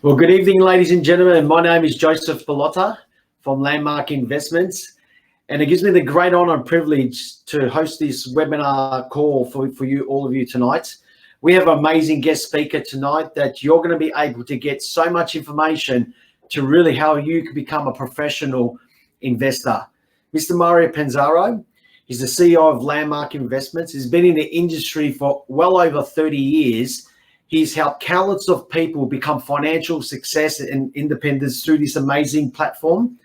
Well, good evening, ladies and gentlemen. My name is Joseph Bellotta from Landmark Investments, and it gives me the great honor and privilege to host this webinar call for you, all of you tonight. We have an amazing guest speaker tonight that you're going to be able to get so much information to really how you can become a professional investor. Mr. Mario Panzaro, he's the CEO of Landmark Investments. He's been in the industry for well over 30 years. He's helped countless of people become financial success and independence through this amazing platform.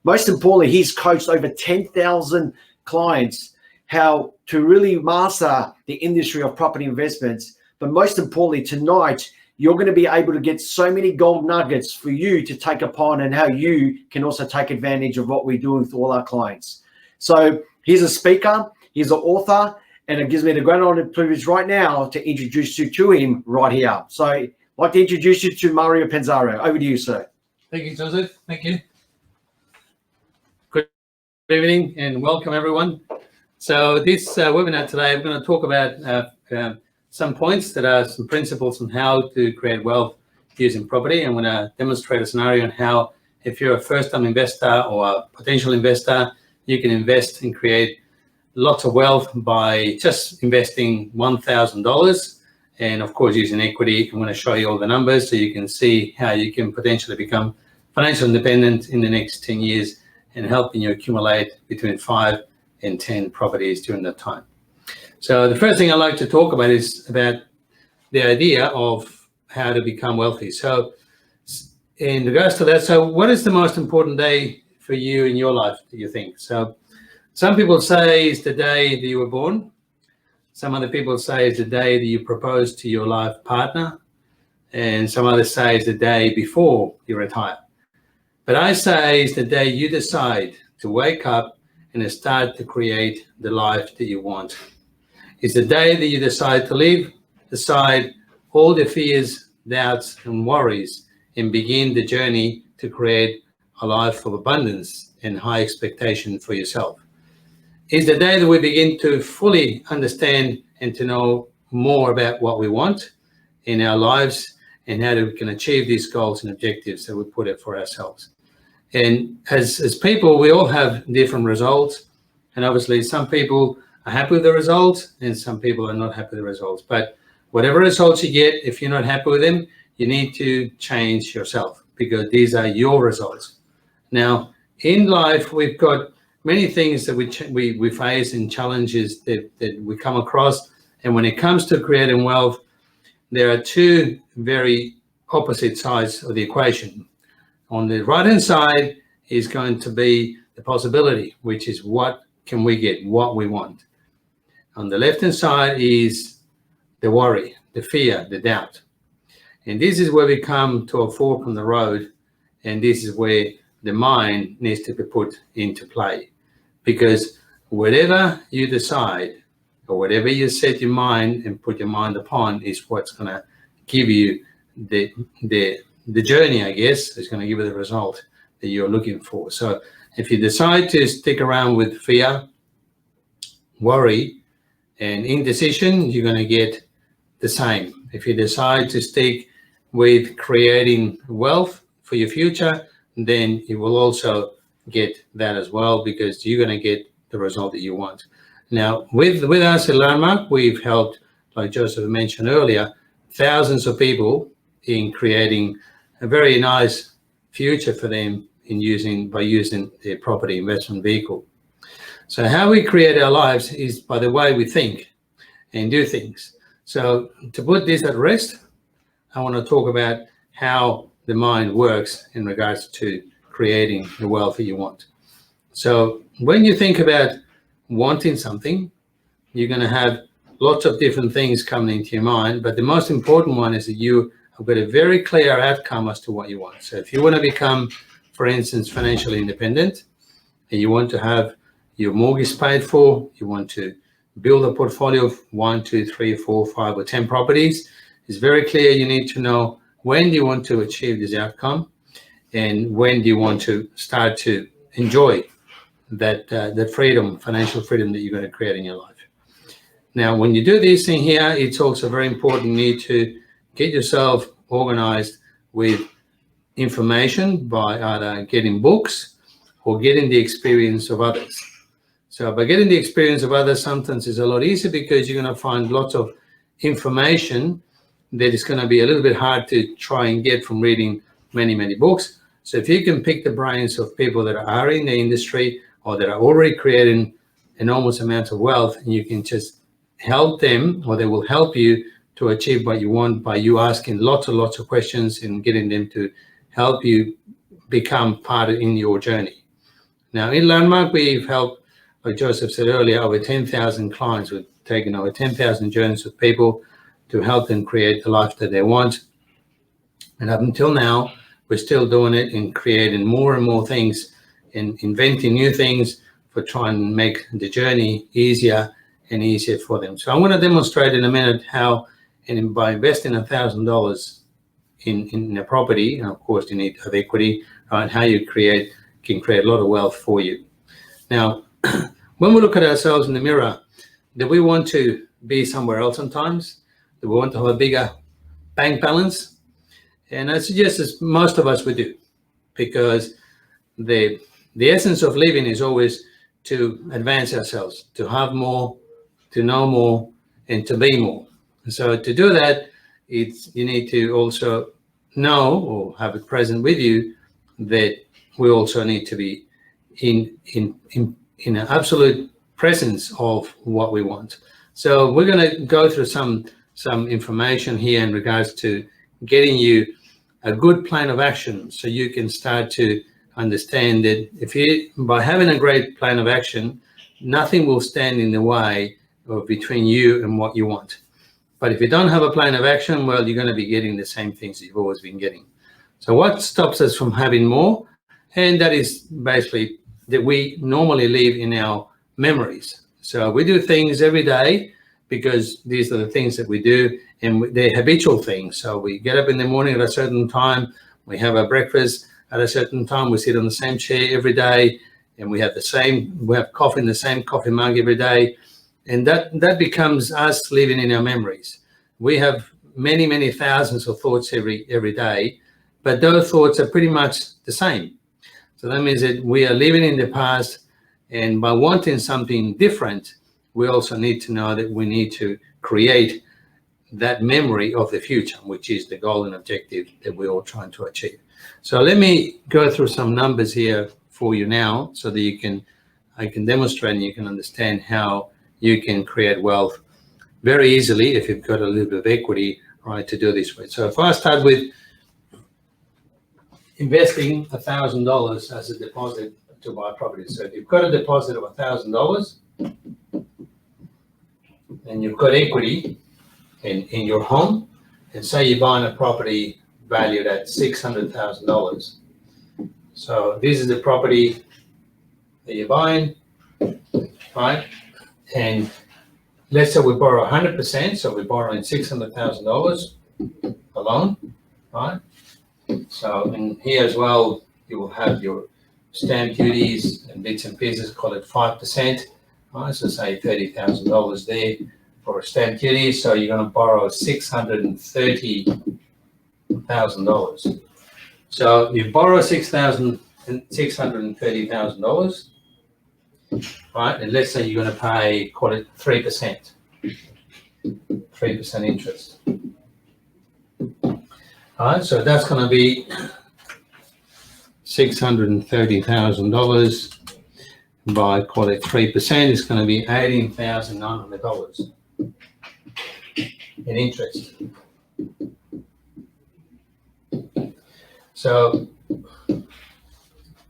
Most importantly, he's coached over 10,000 clients how to really master the industry of property investments. But most importantly, tonight, you're going to be able to get so many gold nuggets for you to take upon and how you can also take advantage of what we're doing with all our clients. So he's a speaker, he's an author, and it gives me the great honor and privilege right now to introduce you to him right here. So I'd like to introduce you to Mario Panzaro. Over to you, sir. Thank you, Joseph. Thank you. Good evening and welcome, everyone. So this webinar today, I'm going to talk about some points that are some principles on how to create wealth using property. I'm going to demonstrate a scenario on how, if you're a first-time investor or a potential investor, you can invest and create lots of wealth by just investing $1,000 and of course using equity. I'm going to show you all the numbers so you can see how you can potentially become financially independent in the next 10 years and helping you accumulate between 5 and 10 properties during that time. So the first thing I'd like to talk about is about the idea of how to become wealthy. So in regards to that, so what is the most important day for you in your life, do you think? So some people say it's the day that you were born. Some other people say it's the day that you proposed to your life partner. And some others say it's the day before you retire. But I say it's the day you decide to wake up and start to create the life that you want. It's the day that you decide to leave aside all the fears, doubts, and worries and begin the journey to create a life of abundance and high expectation for yourself. Is the day that we begin to fully understand and to know more about what we want in our lives and how we can achieve these goals and objectives that we put it for ourselves. And as people, we all have different results. And obviously some people are happy with the results and some people are not happy with the results. But whatever results you get, if you're not happy with them, you need to change yourself because these are your results. Now, in life, we've got many things that we face and challenges that we come across. And when it comes to creating wealth, there are two very opposite sides of the equation. On the right-hand side is going to be the possibility, which is what can we get, what we want. On the left-hand side is the worry, the fear, the doubt. And this is where we come to a fork on the road, and this is where the mind needs to be put into play. Because whatever you decide or whatever you set your mind and put your mind upon is what's going to give you the journey, I guess, is going to give you the result that you're looking for. So if you decide to stick around with fear, worry, and indecision, you're going to get the same. If you decide to stick with creating wealth for your future, then you will also get that as well because you're going to get the result that you want. Now, with us at Landmark, we've helped, like Joseph mentioned earlier, thousands of people in creating a very nice future for them by using their property investment vehicle. So how we create our lives is by the way we think and do things. So to put this at rest, I want to talk about how the mind works in regards to creating the wealth that you want. So when you think about wanting something, you're going to have lots of different things coming into your mind, but the most important one is that you have got a very clear outcome as to what you want. So if you want to become, for instance, financially independent, and you want to have your mortgage paid for, you want to build a portfolio of 1, 2, 3, 4, 5, or 10 properties, it's very clear you need to know when do you want to achieve this outcome and when do you want to start to enjoy that freedom, financial freedom that you're going to create in your life. Now, when you do this thing here, it's also very important you need to get yourself organized with information by either getting books or getting the experience of others. So by getting the experience of others, sometimes it's a lot easier because you're going to find lots of information that is going to be a little bit hard to try and get from reading many, many books. So if you can pick the brains of people that are in the industry or that are already creating enormous amounts of wealth, and you can just help them, or they will help you to achieve what you want by you asking lots and lots of questions and getting them to help you become part in your journey. Now in Landmark, we've helped, like Joseph said earlier, over 10,000 clients. We've taken over 10,000 journeys with people to help them create the life that they want. And up until now, we're still doing it and creating more and more things and inventing new things for trying to make the journey easier and easier for them. So I'm going to demonstrate in a minute how, and by investing $1,000 in a property, and of course you need to have equity, right? How you can create a lot of wealth for you. Now, when we look at ourselves in the mirror, that we want to be somewhere else sometimes, that we want to have a bigger bank balance, and I suggest as most of us would do, because the essence of living is always to advance ourselves, to have more, to know more, and to be more. So to do that, you need to also know or have it present with you that we also need to be in an absolute presence of what we want. So we're going to go through some information here in regards to getting you a good plan of action, so you can start to understand that by having a great plan of action, nothing will stand in the way or between you and what you want. But if you don't have a plan of action, well, you're going to be getting the same things you've always been getting. So what stops us from having more? And that is basically that we normally live in our memories. So we do things every day because these are the things that we do, and they're habitual things. So we get up in the morning at a certain time, we have our breakfast at a certain time, we sit on the same chair every day, and we have coffee in the same coffee mug every day. And that becomes us living in our memories. We have many, many thousands of thoughts every day, but those thoughts are pretty much the same. So that means that we are living in the past, and by wanting something different, we also need to know that we need to create that memory of the future, which is the goal and objective that we're all trying to achieve. So let me go through some numbers here for you now, so that I can demonstrate and you can understand how you can create wealth very easily if you've got a little bit of equity, right, to do this way. So if I start with investing $1,000 as a deposit to buy property. So if you've got a deposit of $1,000 and you've got equity in your home, and say you're buying a property valued at $600,000. So this is the property that you're buying, right? And let's say we borrow 100%, so we're borrowing $600,000 alone, right? So in here as well, you will have your stamp duties and bits and pieces, call it 5%, right? So say $30,000 there for stamp duty. So you're going to borrow $630,000. So you borrow $630,000, right? And let's say you're going to pay, call it 3%, 3% interest. All right, so that's going to be $630,000 by, call it 3%, it's going to be $18,900 in interest. So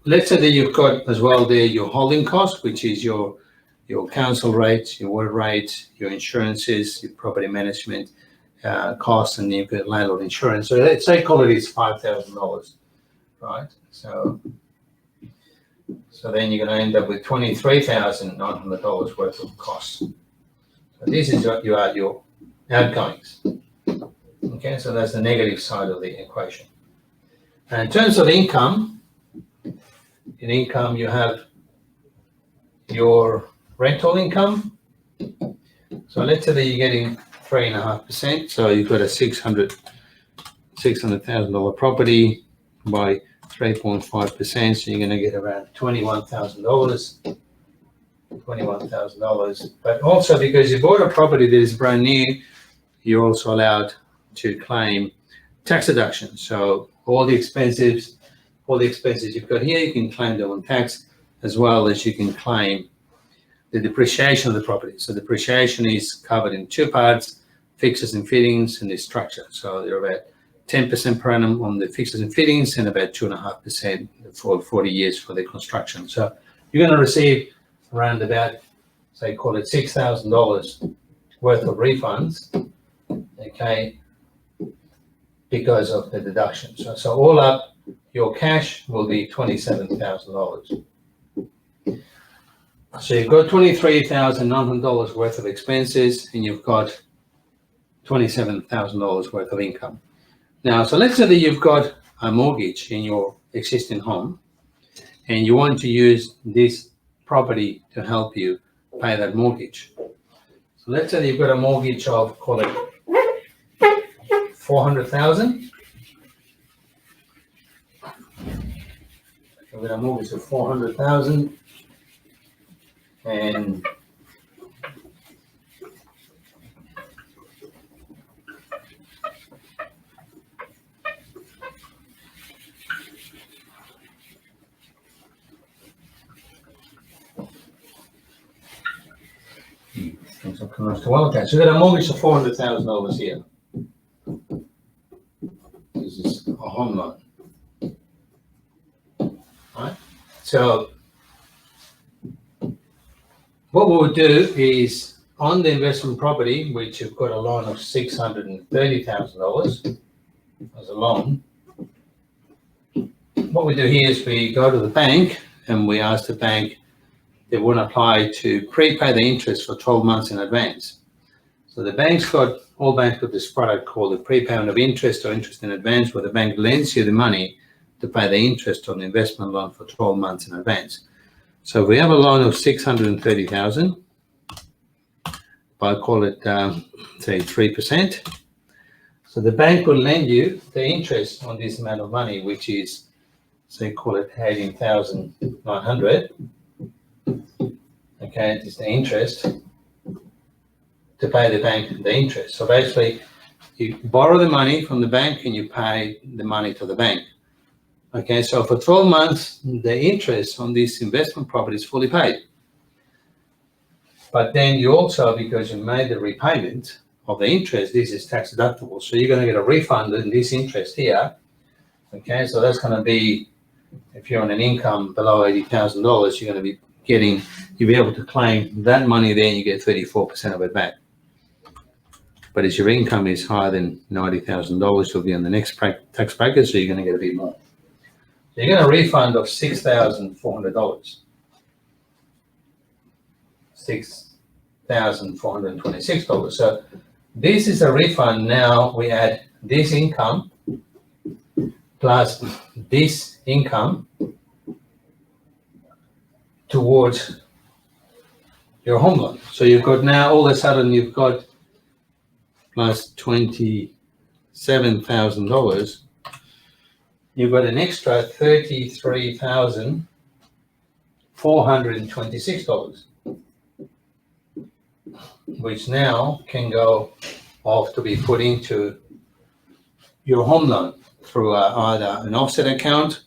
let's say that you've got as well there your holding cost, which is your council rates, your water rates, your insurances, your property management costs, and you've got landlord insurance. So let's say call it is $5,000, right? So then you're going to end up with $23,900 worth of costs. So this is what your outgoings. Okay, so that's the negative side of the equation. And in terms of income, in income you have your rental income. So let's say that you're getting 3.5%. So you've got a $600,000 property by 3.5%, so you're going to get around $21,000. $21,000. But also because you bought a property that is brand new, you're also allowed to claim tax deduction. So all the expenses you've got here, you can claim them on tax, as well as you can claim the depreciation of the property. So depreciation is covered in two parts: fixtures and fittings and the structure. So they're about 10% per annum on the fixtures and fittings and about 2.5% for 40 years for the construction. So you're going to receive around about, say, call it $6,000 worth of refunds, okay, because of the deduction. So all up, your cash will be $27,000. So you've got $23,900 worth of expenses and you've got $27,000 worth of income. Now, so let's say that you've got a mortgage in your existing home and you want to use this property to help you pay that mortgage. So let's say that you've got a mortgage of, call it $400,000. You've got a mortgage of $400,000 and okay, so we've got a mortgage of $400,000 here. This is a home loan. Right? So what we would do is on the investment property, which you've got a loan of $630,000 as a loan, what we do here is we go to the bank and we ask the bank they want to apply to prepay the interest for 12 months in advance. So all banks got this product called the prepayment of interest or interest in advance, where the bank lends you the money to pay the interest on the investment loan for 12 months in advance. So we have a loan of $630,000, I call it, say 3%. So the bank will lend you the interest on this amount of money, which is, say, call it $18,900. Okay, it is the interest to pay the bank the interest. So basically, you borrow the money from the bank and you pay the money to the bank. Okay, so for 12 months, the interest on this investment property is fully paid. But then you also, because you made the repayment of the interest, this is tax deductible. So you're going to get a refund in this interest here. Okay, so that's going to be, if you're on an income below $80,000, you're going to be you'll be able to claim that money there and you get 34% of it back. But as your income is higher than $90,000, you'll be on the next tax bracket, so you're going to get a bit more. So you're going to a refund of $6,400. $6,426. So this is a refund. Now we add this income plus this income towards your home loan. So you've got now all of a sudden you've got plus $27,000. You've got an extra $33,426, which now can go off to be put into your home loan through either an offset account,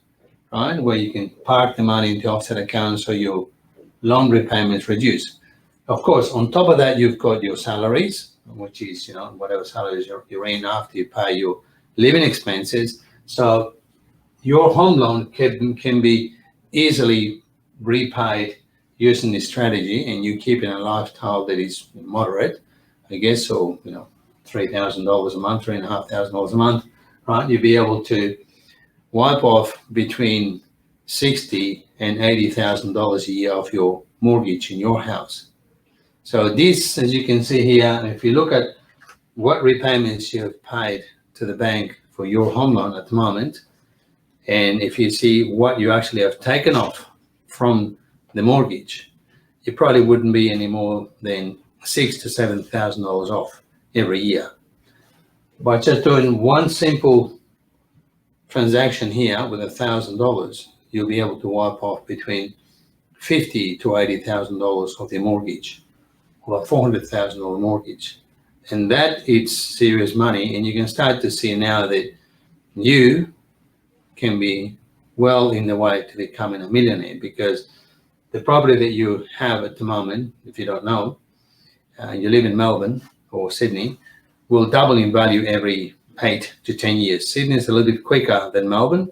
right, where you can park the money into offset account so your loan repayments reduce. Of course, on top of that, you've got your salaries, which is, whatever salaries you're in after you pay your living expenses. So your home loan can be easily repaid using this strategy, and you keep in a lifestyle that is moderate, I guess, so, $3,000 a month, $3,500 a month, right? You'll be able to wipe off between $60,000 and $80,000 a year of your mortgage in your house. So this, as you can see here, if you look at what repayments you have paid to the bank for your home loan at the moment, and if you see what you actually have taken off from the mortgage, it probably wouldn't be any more than $6,000 to $7,000 off every year. By just doing one simple transaction here with $1,000, you'll be able to wipe off between $50,000 to $80,000 of the mortgage, or a $400,000 mortgage. And that is serious money. And you can start to see now that you can be well in the way to becoming a millionaire, because the property that you have at the moment, if you don't know, you live in Melbourne or Sydney, will double in value every 8 to 10 years. Sydney is a little bit quicker than Melbourne,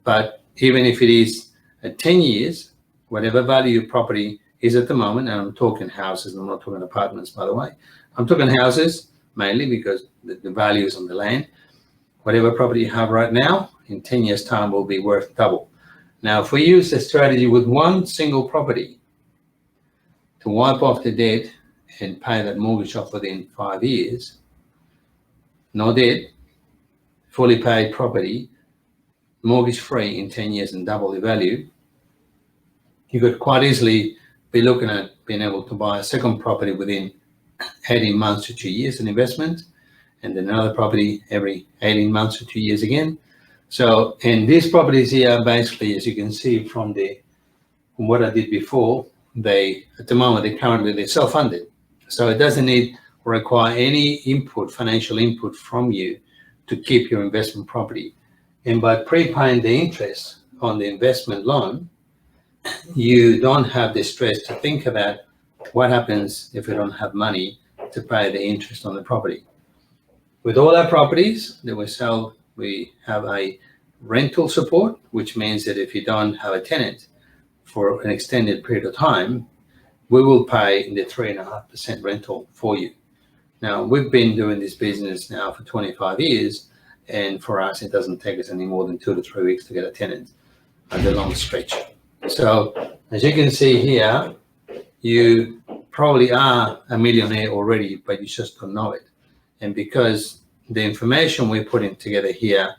but even if it is at 10 years, whatever value your property is at the moment, and I'm talking houses, I'm not talking apartments, by the way. I'm talking houses mainly because the value is on the land. Whatever property you have right now, in 10 years' time will be worth double. Now, if we use the strategy with one single property to wipe off the debt and pay that mortgage off within 5 years, no debt, fully paid property, mortgage free in 10 years and double the value, you could quite easily be looking at being able to buy a second property within 18 months to 2 years, an investment, and then another property every 18 months to 2 years again. So, and these properties here, basically, as you can see from what I did before, at the moment, they're self-funded. So it doesn't need or require any input, financial input from you to keep your investment property. And by prepaying the interest on the investment loan, you don't have the stress to think about what happens if you don't have money to pay the interest on the property. With all our properties that we sell, we have a rental support, which means that if you don't have a tenant for an extended period of time, we will pay the 3.5% rental for you. Now, we've been doing this business now for 25 years, and for us, it doesn't take us any more than 2 to 3 weeks to get a tenant at the long stretch. So, as you can see here, you probably are a millionaire already, but you just don't know it. And because the information we're putting together here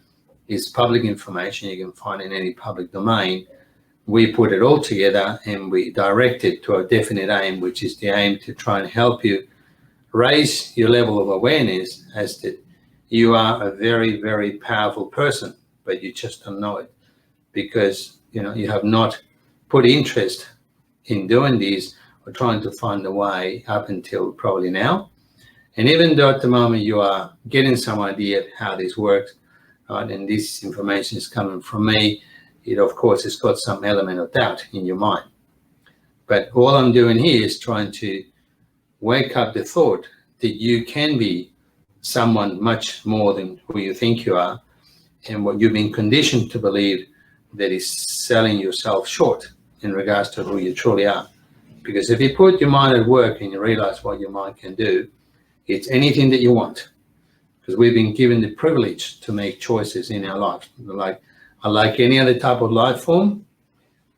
is public information, you can find in any public domain, we put it all together and we direct it to a definite aim, which is the aim to try and help you raise your level of awareness as that you are a very, very powerful person, but you just don't know it because you have not put interest in doing this or trying to find a way up until probably now. And even though at the moment you are getting some idea of how this works, right, and this information is coming from me, it of course has got some element of doubt in your mind. But all I'm doing here is trying to wake up the thought that you can be someone much more than who you think you are, and what you've been conditioned to believe that is selling yourself short in regards to who you truly are. Because if you put your mind at work and you realize what your mind can do, it's anything that you want. Because we've been given the privilege to make choices in our life. Like any other type of life form,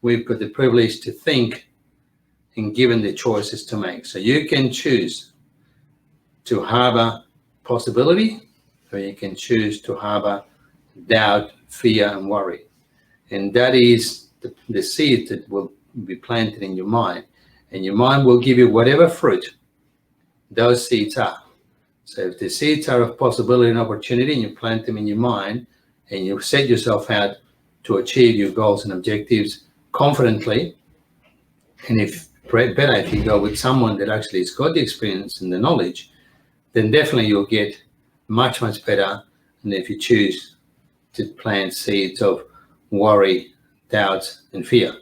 we've got the privilege to think and given the choices to make. So you can choose to harbor possibility, or you can choose to harbor doubt, fear, and worry. And that is the seed that will be planted in your mind. And your mind will give you whatever fruit those seeds are. So if the seeds are of possibility and opportunity and you plant them in your mind and you set yourself out to achieve your goals and objectives confidently, and if better if you go with someone that actually has got the experience and the knowledge, then definitely you'll get much, much better than if you choose to plant seeds of worry, doubts, and fear.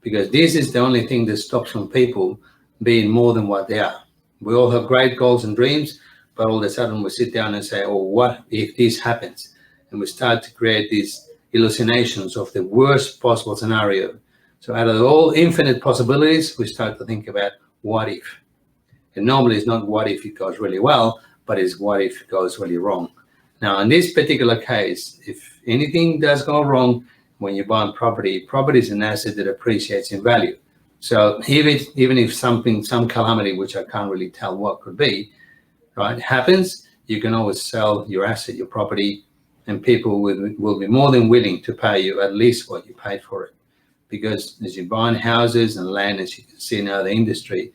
Because this is the only thing that stops from people being more than what they are. We all have great goals and dreams, but all of a sudden we sit down and say, oh, what if this happens? And we start to create these hallucinations of the worst possible scenario. So out of all infinite possibilities, we start to think about what if. And normally it's not what if it goes really well, but it's what if it goes really wrong. Now, in this particular case, if anything does go wrong when you buy property, property is an asset that appreciates in value. So even if some calamity, which I can't really tell what could be, right, happens, you can always sell your asset, your property, and people will be more than willing to pay you at least what you paid for it. Because as you're buying houses and land, as you can see now, the industry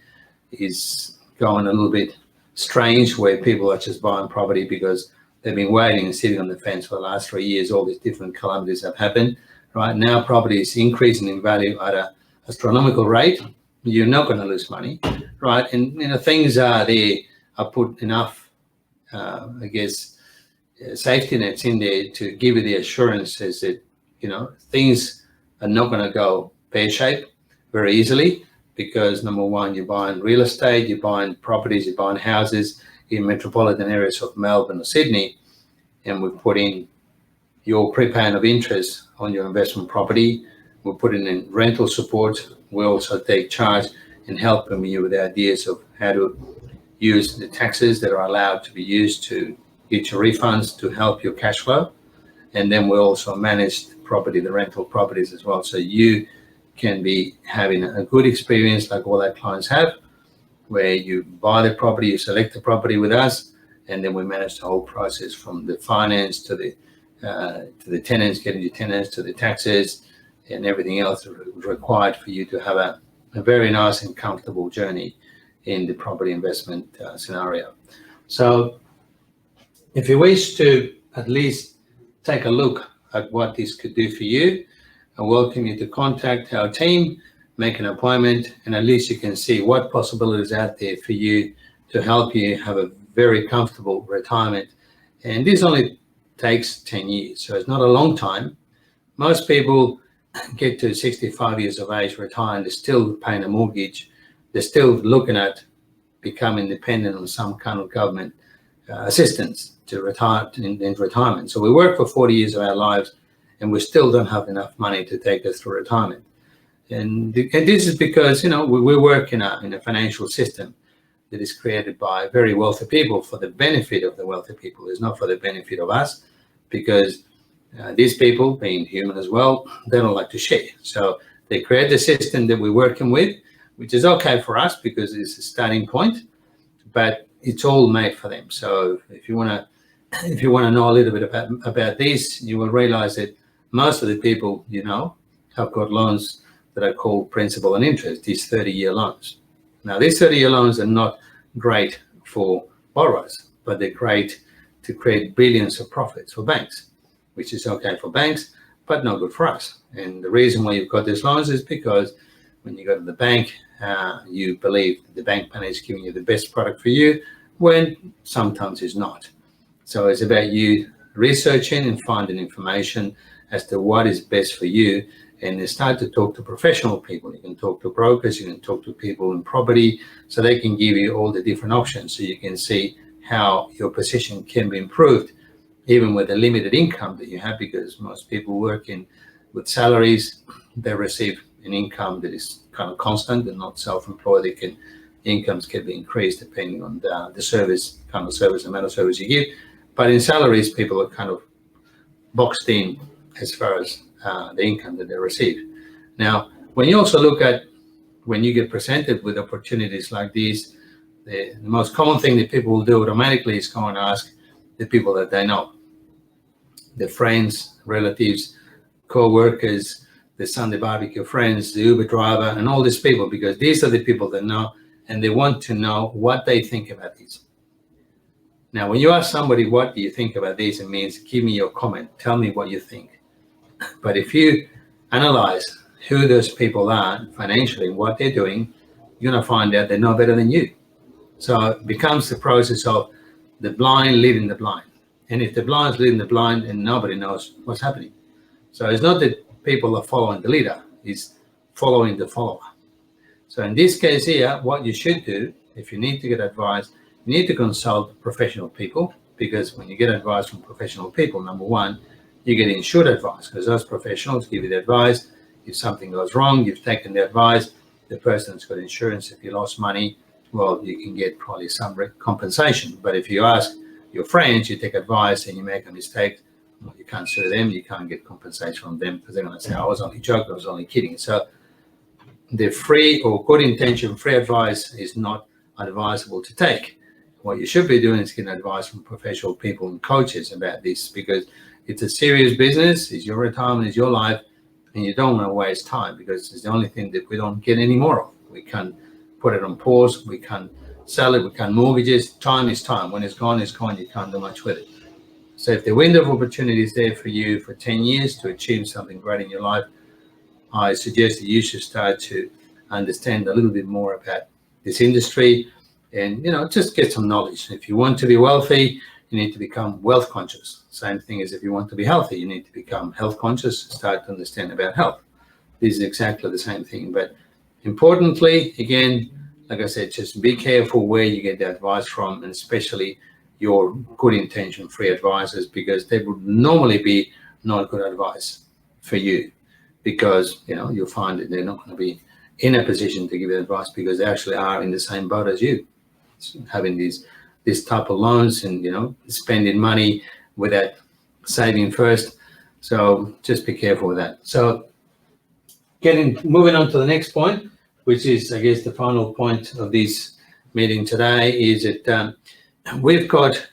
is going a little bit strange where people are just buying property because they've been waiting and sitting on the fence for the last 3 years. All these different calamities have happened. Right now, property is increasing in value at an astronomical rate. You're not going to lose money, right? And things are there. I put enough, safety nets in there to give you the assurances that things are not going to go pear-shaped very easily, because number one, you're buying real estate, you're buying properties, you're buying houses in metropolitan areas of Melbourne or Sydney, and we put in your prepayment of interest on your investment property. We're putting in rental support. We also take charge and help you with the ideas of how to use the taxes that are allowed to be used to get your refunds to help your cash flow. And then we also manage the rental properties as well. So you can be having a good experience like all our clients have, where you buy the property, you select the property with us, and then we manage the whole process from the finance to the tenants, getting your tenants, to the taxes and everything else required for you to have a very nice and comfortable journey in the property investment scenario. So if you wish to at least take a look at what this could do for you, I welcome you to contact our team, make an appointment, and at least you can see what possibilities are out there for you to help you have a very comfortable retirement. And this only takes 10 years, so it's not a long time. Most people get to 65 years of age, retire, and they're still paying a mortgage. They're still looking at becoming dependent on some kind of government assistance to retire in retirement. So we work for 40 years of our lives, and we still don't have enough money to take us through retirement. And this is because we work in a financial system that is created by very wealthy people for the benefit of the wealthy people. It's not for the benefit of us, because these people, being human as well, they don't like to share. So they create the system that we're working with, which is okay for us because it's a starting point, but it's all made for them. So if you want to know a little bit about this, you will realize that most of the people have got loans that are called principal and interest, these 30-year loans. Now, these 30-year loans are not great for borrowers, but they're great to create billions of profits for banks, which is okay for banks, but not good for us. And the reason why you've got these loans is because when you go to the bank, you believe the bank manager is giving you the best product for you, when sometimes it's not. So it's about you researching and finding information as to what is best for you, and then start to talk to professional people. You can talk to brokers, you can talk to people in property, so they can give you all the different options, so you can see how your position can be improved, even with the limited income that you have, because most people working with salaries, they receive an income that is kind of constant and not self-employed. Incomes can be increased depending on the service, kind of service, amount of service you give. But in salaries, people are kind of boxed in as far as the income that they receive. Now, when you also look at when you get presented with opportunities like these, the most common thing that people will do automatically is go and ask the people that they know, their friends, relatives, co-workers, the Sunday barbecue friends, the Uber driver, and all these people, because these are the people that know, and they want to know what they think about these. Now, when you ask somebody, what do you think about this? It means, give me your comment, tell me what you think. But if you analyze who those people are financially, what they're doing, you're going to find out they know better than you. So it becomes the process of the blind leading the blind. And if the blind's leading the blind, and nobody knows what's happening. So it's not that people are following the leader, it's following the follower. So in this case here, what you should do, if you need to get advice, you need to consult professional people, because when you get advice from professional people, number one, you get insured advice, because those professionals give you the advice. If something goes wrong, you've taken the advice, the person's got insurance. If you lost money, well, you can get probably some compensation. But if you ask your friends, you take advice and you make a mistake, well, you can't sue them, you can't get compensation from them, because they're going to say, I was only joking, I was only kidding. So the free or good intention free advice is not advisable to take. What you should be doing is getting advice from professional people and coaches about this, because it's a serious business, it's your retirement, it's your life, and you don't want to waste time, because it's the only thing that we don't get any more of. We can't put it on pause, we can't sell it, we can't mortgage it. Time is time. When it's gone, you can't do much with it. So if the window of opportunity is there for you for 10 years to achieve something great in your life, I suggest that you should start to understand a little bit more about this industry and, just get some knowledge. If you want to be wealthy, you need to become wealth conscious. Same thing as if you want to be healthy, you need to become health conscious, start to understand about health. This is exactly the same thing. But importantly, again, like I said, just be careful where you get the advice from, and especially your good intention free advisors, because they would normally be not good advice for you, because you'll find that they're not going to be in a position to give you advice because they actually are in the same boat as you, having this type of loans and spending money without saving first. So just be careful with that. So moving on to the next point, which is, I guess, the final point of this meeting today, is that we've got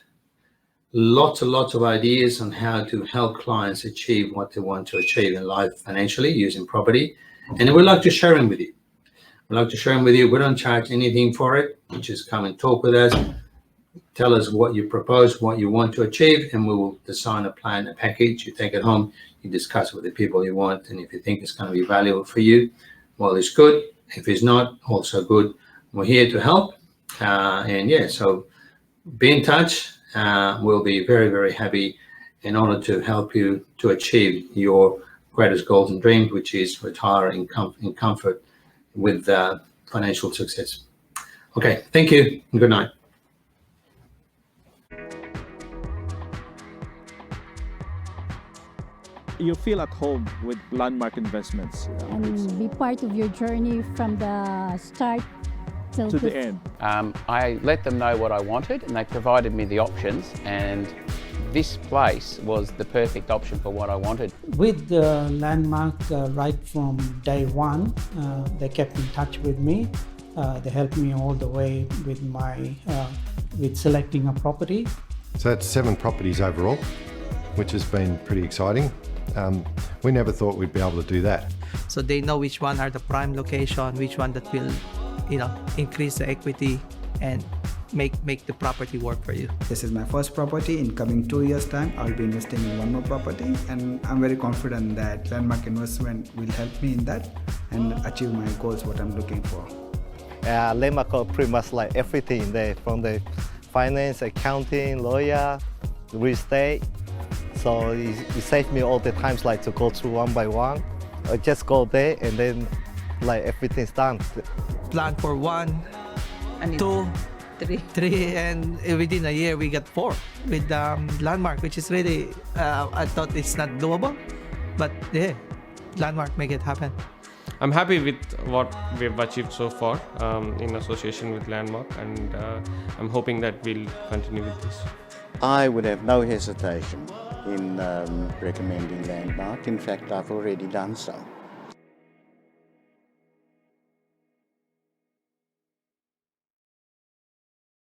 lots and lots of ideas on how to help clients achieve what they want to achieve in life financially using property, and we'd like to share them with you. We'd like to share them with you. We don't charge anything for it. You just come and talk with us, tell us what you propose, what you want to achieve, and we will design a plan, a package. You take it home, you discuss with the people you want, and if you think it's going to be valuable for you, well, it's good. If it's not, also good. We're here to help, so be in touch. We'll be very, very happy and honored to help you to achieve your greatest goals and dreams, which is retire in comfort with financial success. Okay, thank you and good night. You feel at home with Landmark Investments. And be part of your journey from the start till To the end. I let them know what I wanted and they provided me the options, and this place was the perfect option for what I wanted. With the Landmark, right from day one, they kept in touch with me. They helped me all the way with with selecting a property. So that's 7 properties overall, which has been pretty exciting. We never thought we'd be able to do that. So they know which one are the prime location, which one that will, increase the equity and make the property work for you. This is my first property. In coming 2 years' time, I'll be investing in one more property, and I'm very confident that Landmark Investment will help me in that and achieve my goals, what I'm looking for. Landmark got pretty much like everything there, from the finance, accounting, lawyer, real estate. So it saved me all the times like to go through one by one. I just go there and then like everything's done. Plan for 1, 2, 3, and within a year we got 4 with Landmark, which is really, I thought it's not doable, but yeah, Landmark make it happen. I'm happy with what we've achieved so far in association with Landmark, and I'm hoping that we'll continue with this. I would have no hesitation in recommending Landmark. In fact, I've already done so.